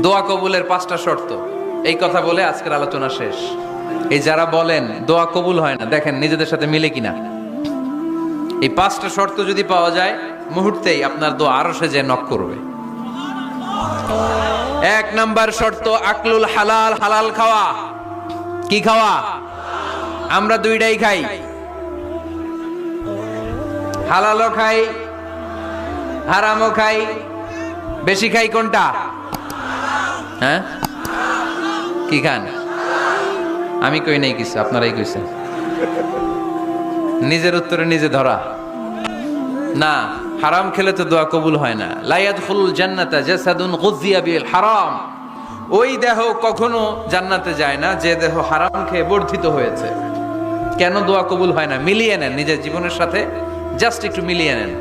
দোয়া কবুলের 5টা শর্ত, এই কথা বলে আজকের আলোচনা শেষ। এই যারা বলেন দোয়া কবুল হয় না, দেখেন নিজেদের সাথে মিলে কিনা। এই 5টা শর্ত যদি পাওয়া যায়, মুহূর্তেই আপনার দোয়া আরশে যে নক করবে। 1 নাম্বার শর্ত আকলুল হালাল, হালাল খাওয়া। কি খাওয়া? আমরা দুইটাই খাই, হালালও খাই হারামও খাই। বেশি খাই কোনটা? হ্যাঁ, কি খান? আমি কই নাই কিছু, আপনারাই কইছেন। নিজের উত্তরে নিজে ধরা না। হারাম খেলে তো দোয়া কবুল হয় না। লা ইয়াদখুলুল জান্নাতা জাসাদুন গুযিয়া বিল হারাম। ওই দেহ কখনো জান্নাতে যায় না যে দেহ হারাম খেয়ে বর্ধিত হয়েছে। কেন দোয়া কবুল হয় না? মিলিয়ে নেন নিজের জীবনের সাথে, জাস্ট একটু মিলিয়ে নেন।